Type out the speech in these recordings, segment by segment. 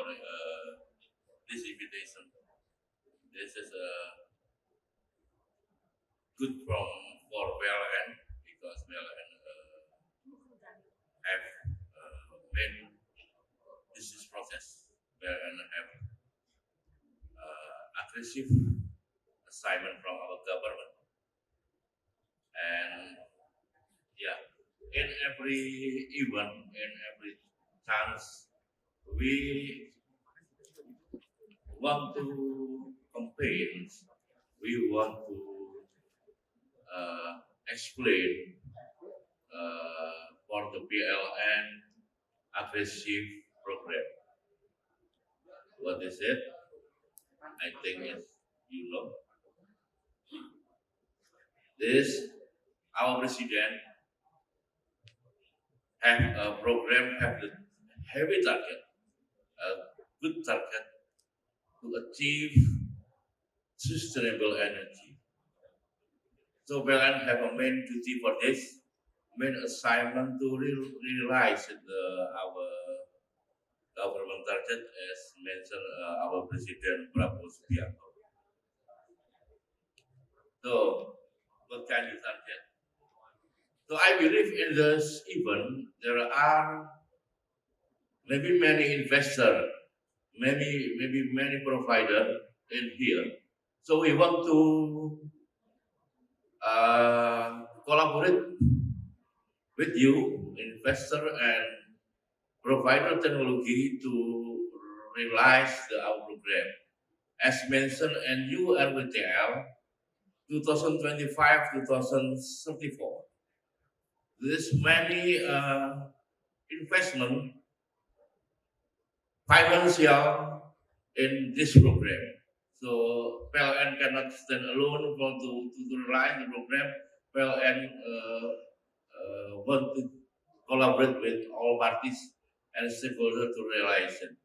for this invitation. This is good for PLN because PLN have main business process. PLN have aggressive assignment from our government, and yeah, in every event, in every chance, we want to campaign. We want to explain for the PLN aggressive program. What is it? I think it's, you know, this our president have a program, have the heavy target, a good target to achieve sustainable energy. So PLN have a main duty for this, main assignment to realize our government target as mentioned our President Prabowo Subianto. So, what can you target? So I believe in this event there are maybe many investors, maybe many provider in here. So we want to collaborate with you, investor and provider technology to realize our program. As mentioned in new RWTL 2025-2034. There's many investment financial in this program. So PLN cannot stand alone to realize the program. PLN want to collaborate with all parties and stakeholders to realize it.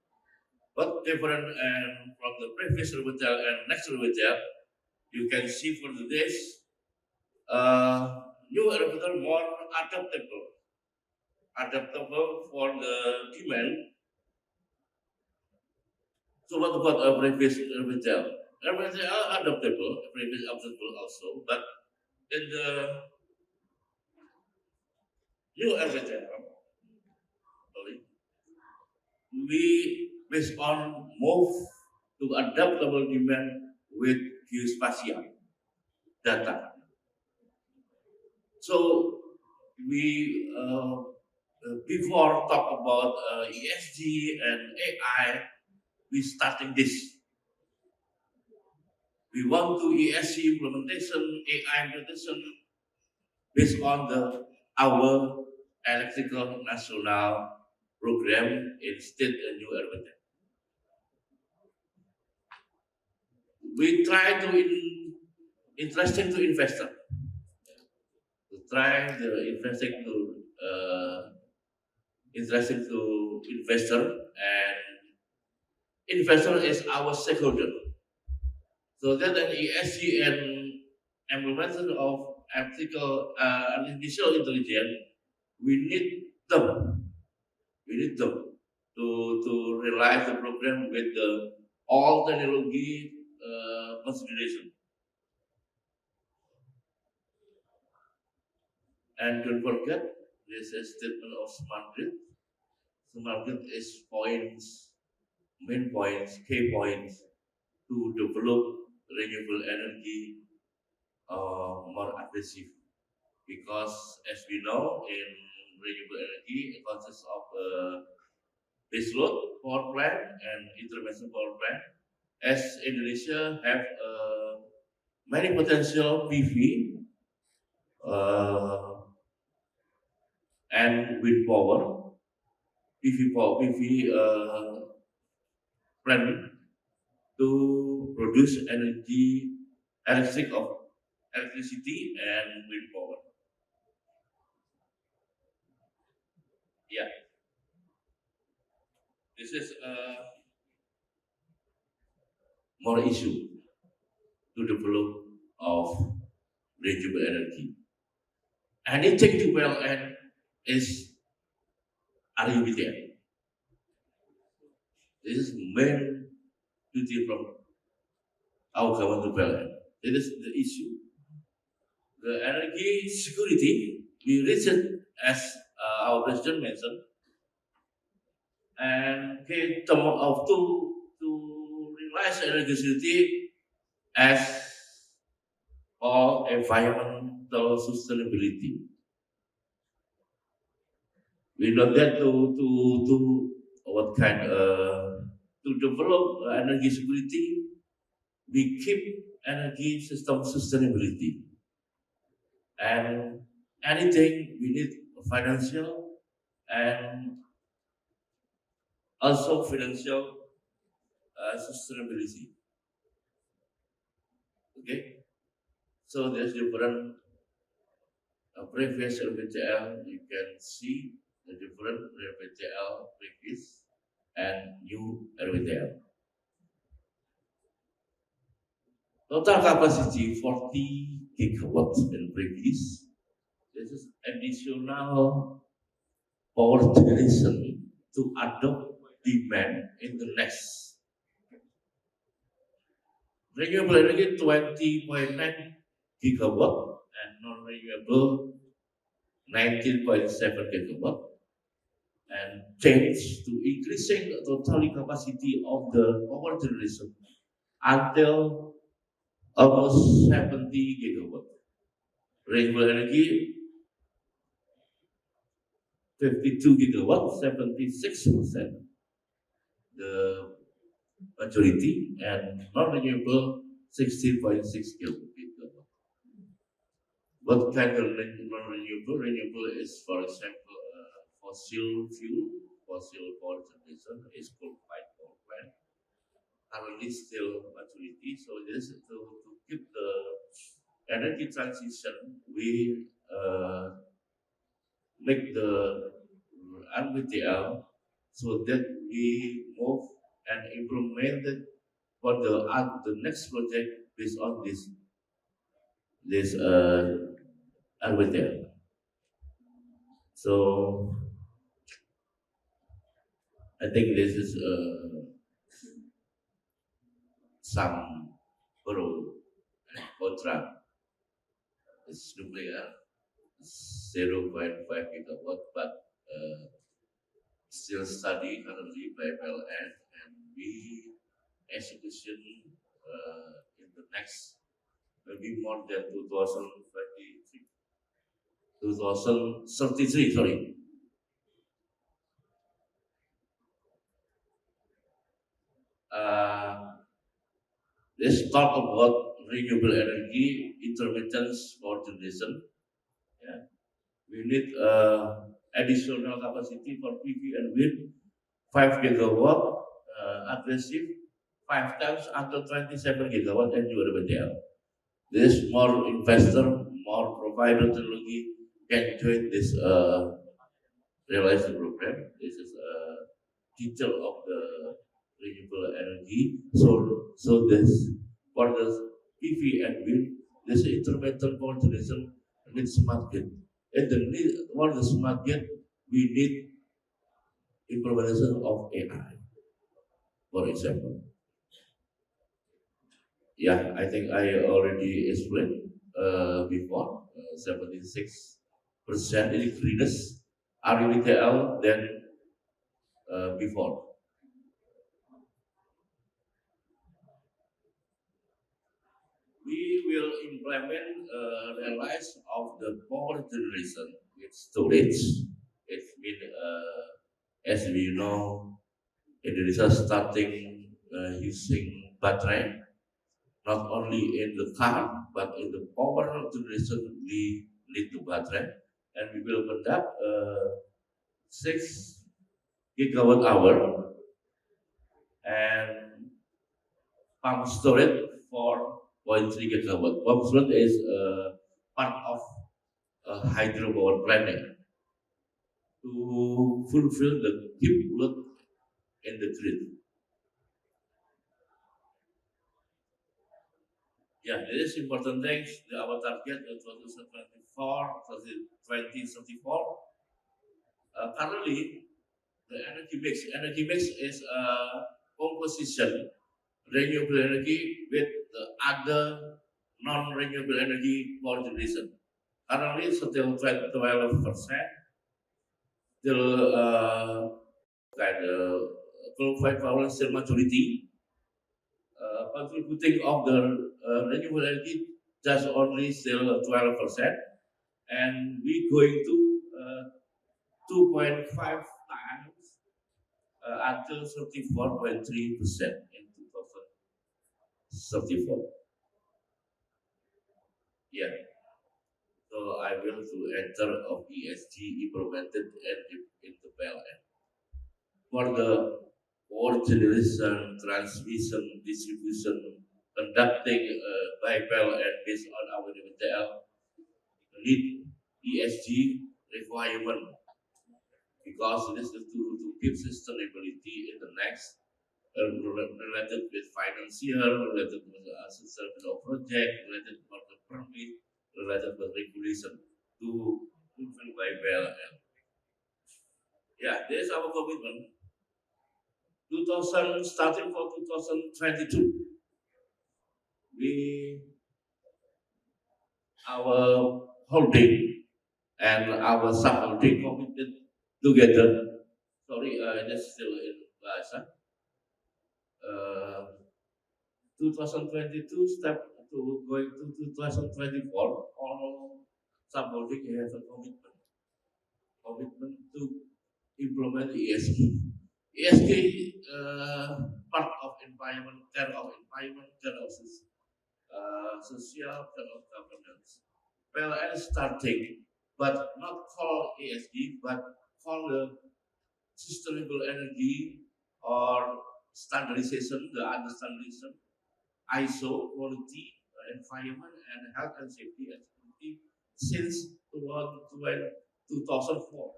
But different and from the previous retail and next retail, you can see for the days, new elevator more adaptable for the demand. So what about a previous retail? Everything are adaptable, previous adaptable also, but in the new elevator, sorry, we based on move to adaptable demand with geospatial data. So we before talk about ESG and AI, we starting this. We want to ESG implementation, AI implementation based on the our electrical national program in state and new urban. We try to interesting to investor. To try the investing to interesting to investor and investor is our stakeholder. So that an ESG and implementation of artificial intelligence, we need them. We need them to realize the program with the all technology consideration. And don't forget, this is statement of smart grid. Smart grid is points, main points, key points to develop renewable energy more aggressive. Because as we know, in renewable energy, it consists of baseload power plant and intermittent power plant. As Indonesia have many potential PV uh, and wind power, PV plant to produce electricity and wind power. Yeah, this is more issue to develop of renewable energy. Anything to well and is RUBTL. This is main duty from our government to PLN. It is the issue. The energy security, we reach it as our president mentioned, and okay, of to realize energy security as or environmental sustainability. We know that to what kind to develop energy security, we keep energy system sustainability and anything we need financial and also financial sustainability. Okay, so there's different previous LPTL. You can see the different LPTL previous and new LPTL. Total capacity 40 gigawatts in previous. This is additional power generation to adopt demand in the next. Renewable energy 20.9 gigawatt and non-renewable 19.7 gigawatt and change to increasing the total capacity of the power generation until almost 70 gigawatt. Renewable energy 52 gigawatt, 76% the majority, and non-renewable 16.6 gigawatt. What kind of non-renewable? Renewable is, for example, fossil fuel, fossil power generation is coal-fired power plant. Currently still maturity, so this to keep the energy transition, we make the RBTL so that we move and implement it for the next project based on this RBTL. So I think this is some pro and contra. It's nuclear 0.5 gigawatt, but still study currently by PLN, and we execution in the next maybe more than 2023, 2033, sorry. Uh, let's talk about renewable energy, intermittence for generation. Yeah. We need additional capacity for PV and wind, 5 gigawatt, aggressive, 5 times until 27 gigawatt and URBTL. This more investor, more provider technology can join this realization program. This is a detail of the renewable energy. So this for the PV and wind, this intermittent power generation needs smart grid. And the need for the smart grid, we need implementation of AI, for example. Yeah, I think I already explained before. 76% increase RUTL than before. We will implement realize of the power generation with storage. It's been as we know, Indonesia starting using battery not only in the car but in the power generation we need the battery, and we will conduct 6 gigawatt hour and pump storage for 0.3 gigawatt. Pump storage is part of hydro power planning to fulfill the keep load in the grid. Yeah, this is important things. Our target in 2024, 2034. Currently, the energy mix is a composition renewable energy with the other non-renewable energy for generation. Currently, still 12%, still kind of qualified power still majority, contributing of the renewable energy just only still 12%, and we going to 2.5 times until 34.3% in 2034. Yeah, so I will to enter of ESG implemented and in the PLN for the power generation, transmission, distribution, conducting by PLN based on our MTL need ESG requirement because this is to give sustainability in the next related with financial, related with sustainable project, related with the permit, related with regulation to fulfill by PLN. Yeah, this is our commitment. 2000 starting for 2022, we our holding and our sub-holding committed together. Sorry, just still in Bahasa. 2022 step to going to 2024, all sub-holding has a commitment to implement ESG. ESG part of environment, care of environment, care of social, care of governance. PLN starting, but not call ESG, but call the sustainable energy or standardization, the other standardization, ISO, quality, environment, and health and safety and security since 2004.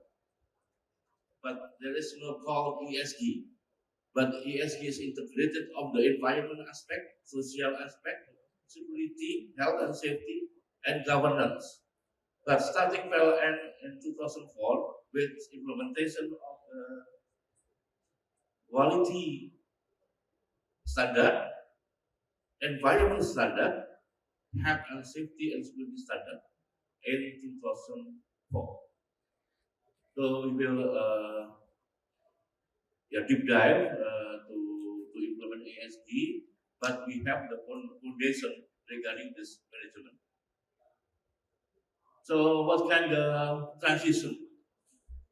But there is no call ESG. But ESG is integrated of the environment aspect, social aspect, security, health and safety, and governance. But starting PLN in 2004 with implementation of the quality standard, environment standard, health and safety and security standard in 2004. So we will yeah, deep dive to implement ESG, but we have the foundation regarding this management. So what kind of transition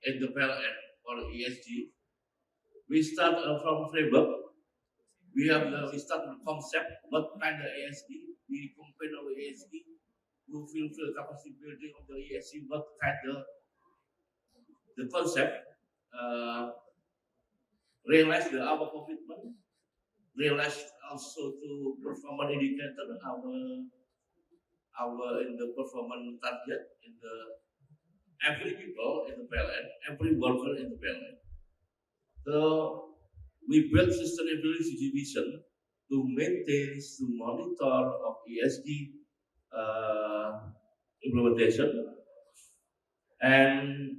in the PLN or ESG? We start from framework. We start with concept. What kind of ESG? We compare our ESG. We fulfill capacity building of the ESG. What kind of the concept? Uh, realize our commitment. Realize also to performance indicator our in the performance target in the every people in the PLN, every worker in the PLN. So we built sustainability division to maintain, to monitor of ESG implementation, and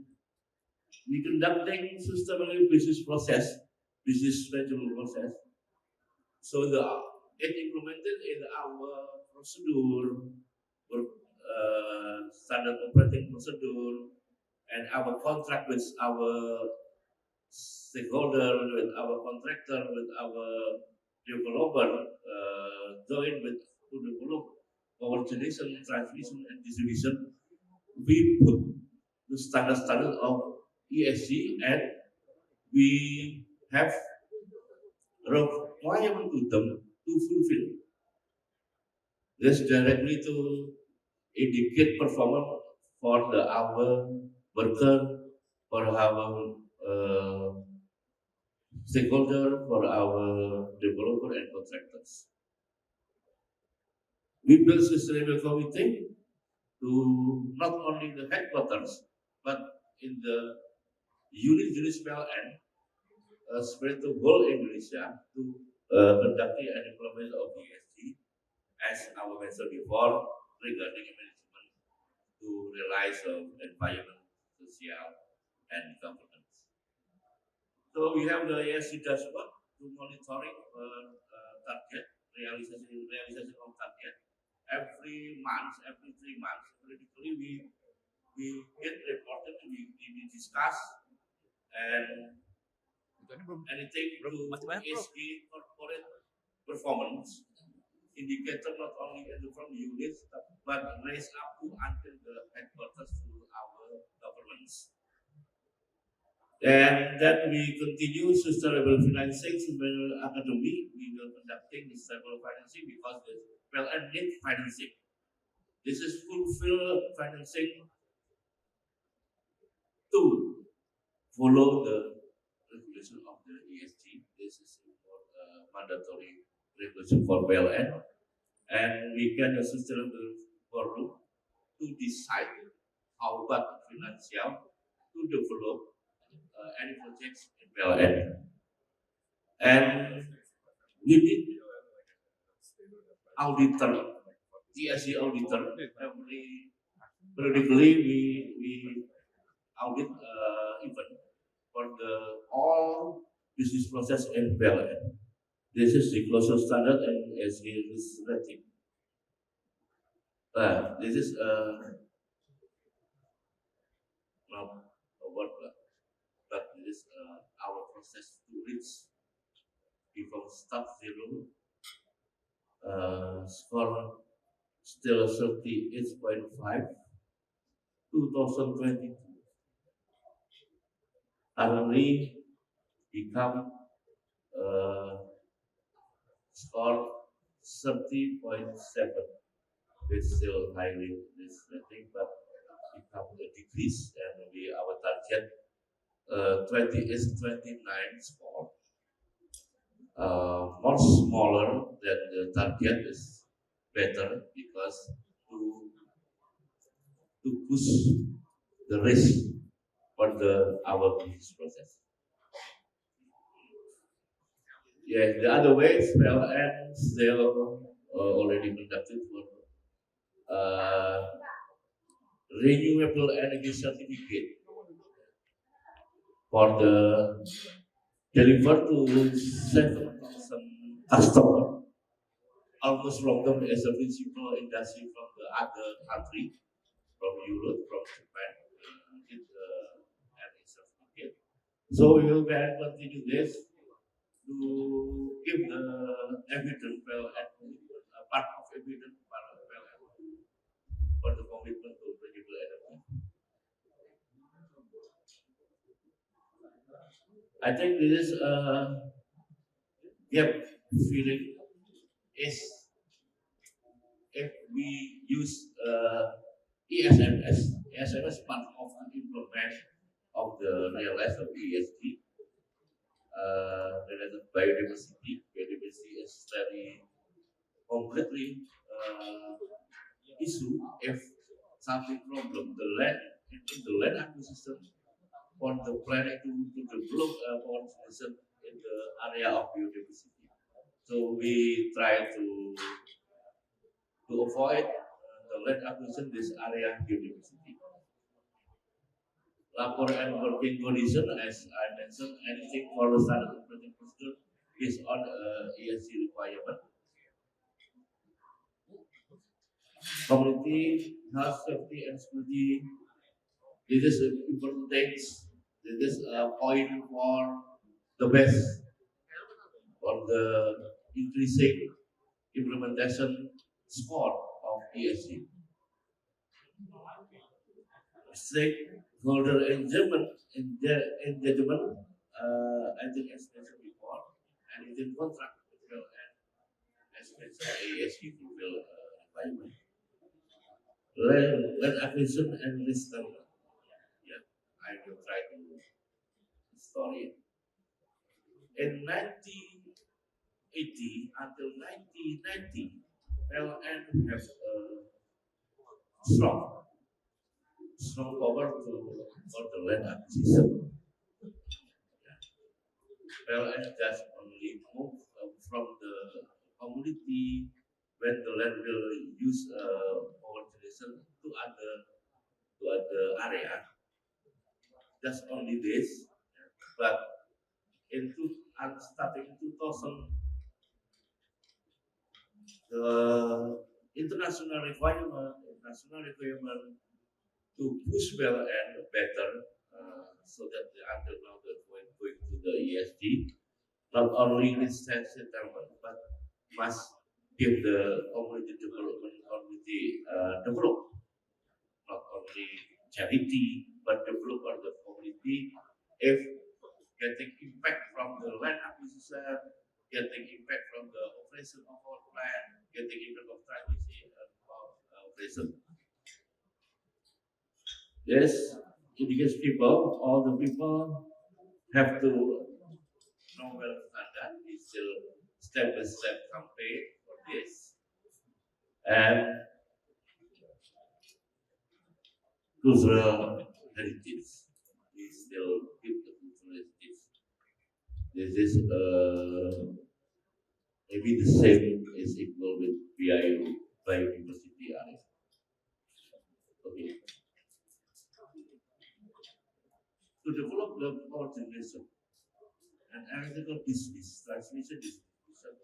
we conducting sustainable business process, business management process. So the it implemented in our procedure, standard operating procedure, and our contract with our stakeholder, with our contractor, with our developer, join with to develop our generation, transmission, and distribution. We put the standard of ESG, and we have requirement to them to fulfill. This directly to indicate performance for our worker, for our stakeholder, for our developer and contractors. We build sustainable committee to not only the headquarters, but in the unit PLN, spread to whole Indonesia to conducting and implement of ESG as our mentioned before regarding management to realize of environment, social, and governance. So we have the ESG dashboard to monitoring target realization of target every month, every 3 months. Periodically, we get reported, we discuss and anything to ESG corporate performance indicator not only from units but raise up to until the headquarters to our governments. And then we continue sustainable financing, sustainable academy. We will conducting sustainable financing because the PLN need financing. This is fulfill financing to follow the regulation of the ESG. This is mandatory regulation for PLN, and we can a sustainable forum to decide how about financial to develop any projects in PLN. And we need auditor, TSC auditor. Every periodically we audit even for the all business process in PLN. This is the closure standard and ESG risk rating. This is not a word, but this is our process to reach from start zero, score still 38.5, 2022. Currently become uh, score 30.7. It's still highly this rating, but become a decrease, and we our target 20 is 29 score, more smaller than the target is better because to push the risk for the our business process. Yeah, the other ways, PLN still already conducted for renewable energy certificate for the deliver to 7,000 customer, almost from them as a principal industry from the other country, from Europe, from Japan, get the energy certificate. So we will continue this to give the evidence well at a part of evidence for the commitment to renewable energy. I think this is gap feeling is if we use ESMS. ESMS part of the implement of the realized of ESG related biodiversity. Biodiversity is very completely issue if something problem the land in the land acquisition for the planet to develop for in the area of biodiversity. So we try to avoid the land acquisition this area biodiversity. Lapor and working condition as I mentioned, anything for the standard operating procedure based on ESG requirement. Community health safety and security. This is important things. This is a point for the best for the increasing implementation score of ESG. Stakeholder engagement, I think as mentioned before, and it in contract as well as mentioned ESG fulfill requirement. Land acquisition and risk management. Yeah, I will try to story it. In 1980 until 1990, PLN has a strong, strong power to for the land acquisition. PLN just only move from the community when the land will use power generation to other area. Just only this, but starting in 2000, the international requirement to push well and better, so that until now they're going to the ESG, not only research settlement, but must give the community development, community develop, not only charity, but develop on the community. If getting impact from the land acquisition, getting impact from the operation of our land, getting impact of strategy and of operation. Yes, indigenous people, all the people have to know well standard. We still step by step campaign for this. And cultural heritage. We still keep the cultural heritage. This is maybe the same is equal with BIU, biodiversity area. Okay. To develop the power generation and analytical business transmission distribution,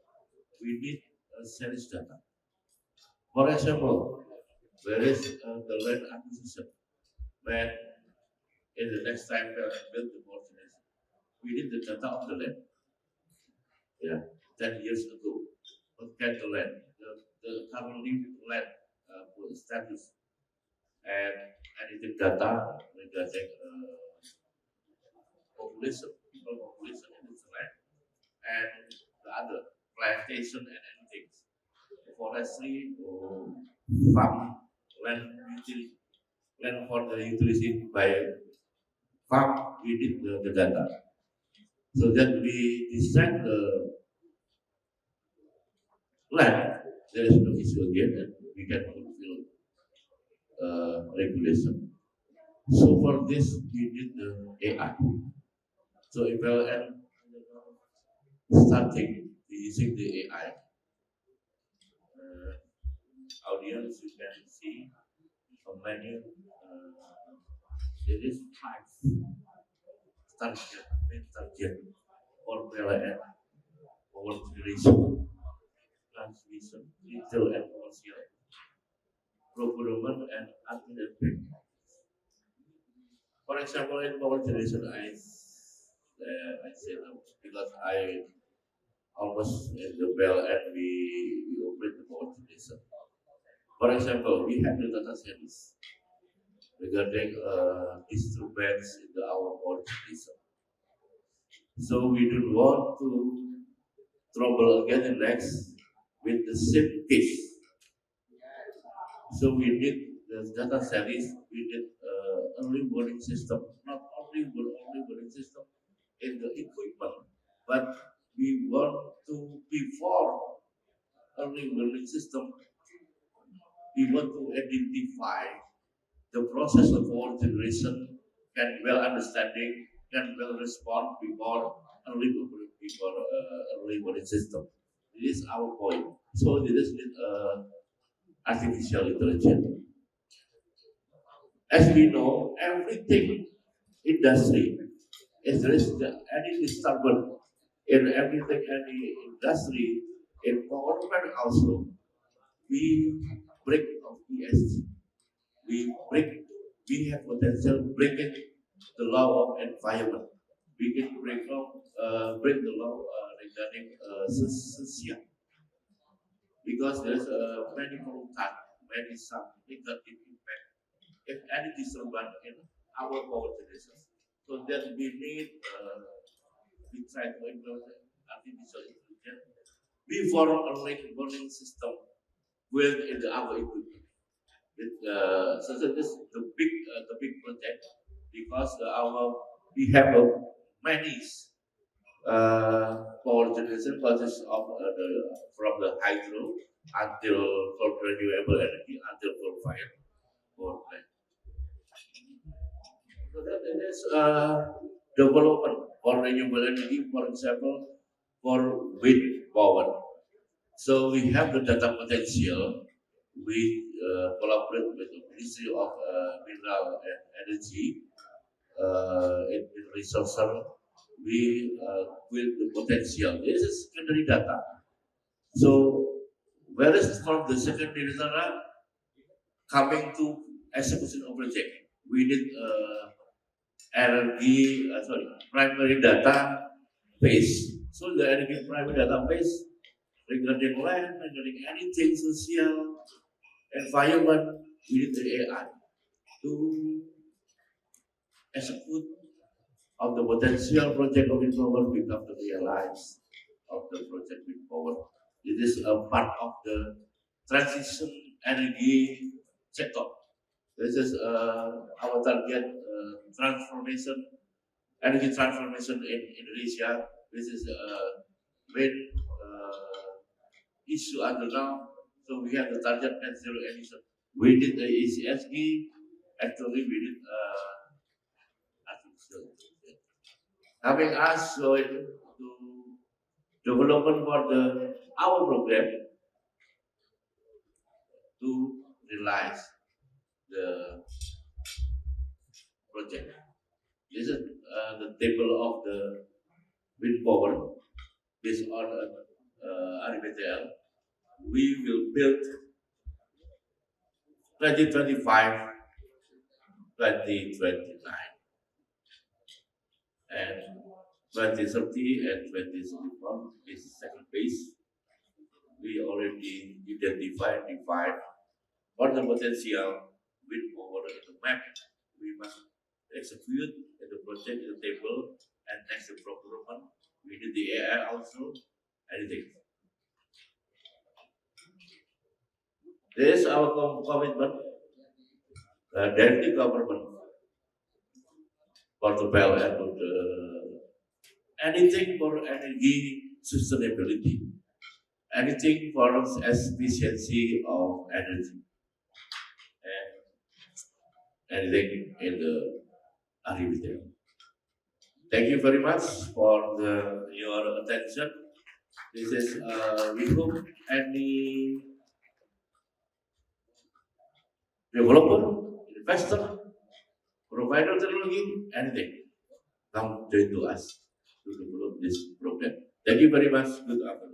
we need sales data. For example, where is the land acquisition? When in the next time we build the power generation, we need the data of the land. Yeah, 10 years ago, what kind of land? The currently land status and anything data regarding population, people population in this land, and the other plantation and anything, forestry or farm land utility, land for the utility by farm, we need the data. So that we design the land, there is no issue again, and we can fulfill regulation. So for this, we need the AI. So if LN starting using the AI, audience, you can see a menu. There is five main target for PLN: power generation, transmission, retail and commercial, procurement, and admin and payment. For example, in power generation, I say no because I almost in the bell and we operate the power generation. For example, we have the data service regarding disturbance in our power generation. So we don't want to trouble again the next with the same case. So we need the data service, we need early warning system, not only only warning system in the equipment, but we want to before early warning system, we want to identify the process of our generation can well understanding, can well respond before early warning system. This is our point. So this is artificial intelligence. As we know, everything industry, if there is any disturbance in everything, any industry, in government also, we break of ESG. We have potential breaking the law of environment. We can break the law regarding social because there's many pollutant, many some negative impact if any disturbance in our power generation. So then we try to implement artificial intelligence before a warning system with in our equipment. So this the big project because our we have many power generation consists of from the hydro until for renewable energy until for fire power plant. So that is development for renewable energy, for example, for wind power. So we have the data potential. We collaborate with the Ministry of Mineral and Energy in resources. we build the potential. This is secondary data. So, whereas from the secondary data coming to execution of project, we need primary data base. So the energy primary database regarding land, regarding anything social, environment, we need the AI to execute of the potential project of wind power become the realize of the project wind power. It is a part of the transition energy sector. This is our target transformation, energy transformation in Indonesia. This is main issue until now. So we have the target net zero emission. We did the ECSG. Actually, we did artificial intelligence. Having us so to development for the our program to realize the project. This is the table of the wind power based on RBTL. We will build 2025, 2029, and 2030 and 2031 is second phase. We already identified, defined what the potential wind power in the map. We must execute in the project in the table and next the procurement. We did the AI also, anything. This is our commitment, directly government for the PLN to the anything for energy sustainability, anything for efficiency of energy, and anything in the agriculture. Thank you very much for your attention. This is we hope any developer, investor, provider technology, anything, come join to us to develop this program. Thank you very much. Good afternoon.